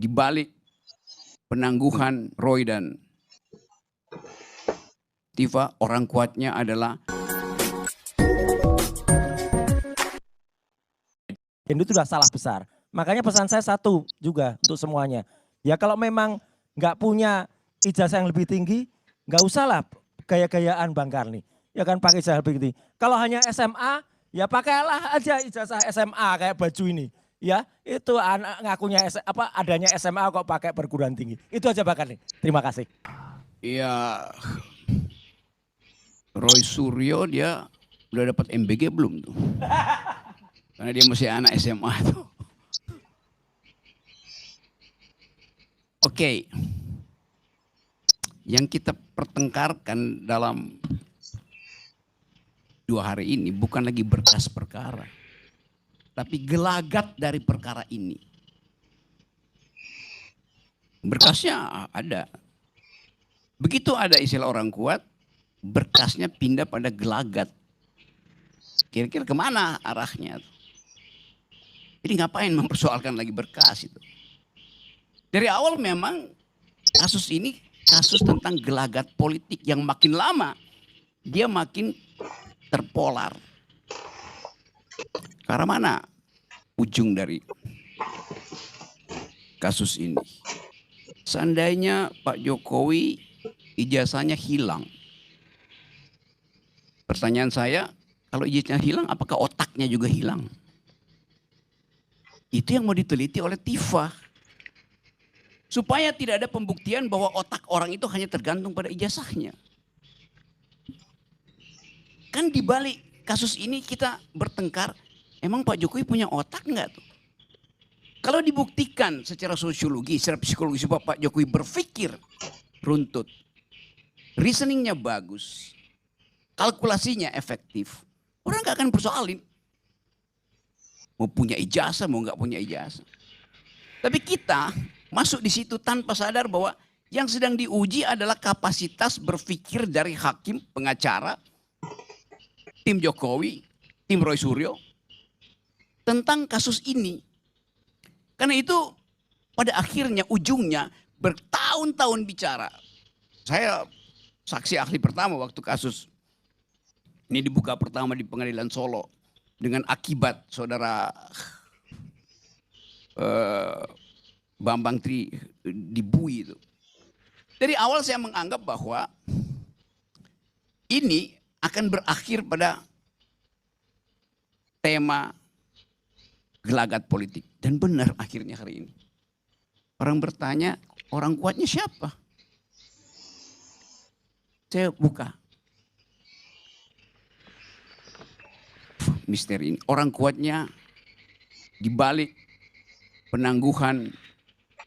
di balik penangguhan Roy dan Tifa, orang kuatnya adalah itu sudah salah besar. Makanya pesan saya satu juga untuk semuanya. Ya kalau memang nggak punya ijazah yang lebih tinggi, nggak usahlah gaya-gayaan Bang Karni. Ya kan pakai ijazah lebih tinggi. Kalau hanya SMA, ya pakailah aja ijazah SMA kayak baju ini. Ya itu anak ngakunya adanya SMA kok pakai perguruan tinggi. Itu aja Bang Karni. Terima kasih. ya Roy Suryo, dia udah dapat MBG belum tuh? Karena dia masih anak SMA tuh. Oke. Yang kita pertengkarkan dalam 2 hari ini bukan lagi berkas perkara, tapi gelagat dari perkara ini. Berkasnya ada. Begitu ada istilah orang kuat, berkasnya pindah pada gelagat. Kira-kira kemana arahnya? Jadi ngapain mempersoalkan lagi berkas itu? Dari awal memang kasus ini kasus tentang gelagat politik yang makin lama dia makin terpolar. Karena mana ujung dari kasus ini? Seandainya Pak Jokowi ijazahnya hilang. Pertanyaan saya, kalau ijazahnya hilang, apakah otaknya juga hilang? Itu yang mau diteliti oleh Tifa. Supaya tidak ada pembuktian bahwa otak orang itu hanya tergantung pada ijazahnya. Kan di balik kasus ini kita bertengkar, emang Pak Jokowi punya otak enggak tuh? Kalau dibuktikan secara sosiologi, secara psikologi bahwa Pak Jokowi berpikir runtut, reasoningnya bagus, kalkulasinya efektif, orang gak akan persoalin. Mau punya ijazah, mau nggak punya ijazah. Tapi kita masuk di situ tanpa sadar bahwa yang sedang diuji adalah kapasitas berpikir dari hakim, pengacara, tim Jokowi, tim Roy Suryo tentang kasus ini. Karena itu pada akhirnya ujungnya bertahun-tahun bicara. Saya saksi ahli pertama waktu kasus ini dibuka pertama di Pengadilan Solo dengan akibat saudara Bambang Tri dibui itu. Dari awal saya menganggap bahwa ini akan berakhir pada tema gelagat politik. Dan benar akhirnya hari ini. Orang bertanya, orang kuatnya siapa? Saya buka. Misteri ini. Orang kuatnya di balik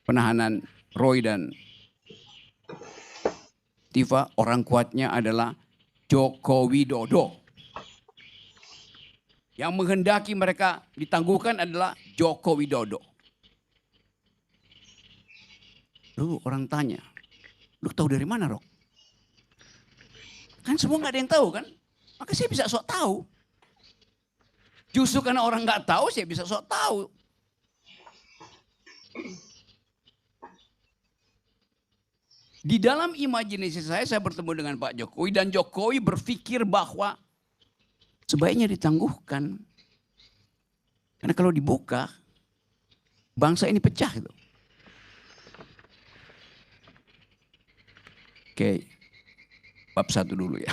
penahanan Roy dan Tifa, orang kuatnya adalah Joko Widodo. Yang menghendaki mereka ditangguhkan adalah Joko Widodo. Lalu orang tanya, lu tahu dari mana, Rok? Kan semua nggak ada yang tahu kan? Maka saya bisa sok tahu. Justru karena orang nggak tahu, saya bisa sok tahu. Di dalam imajinasi saya bertemu dengan Pak Jokowi dan Jokowi berpikir bahwa sebaiknya ditangguhkan. Karena kalau dibuka, bangsa ini pecah gitu. Oke, bab 1 dulu ya.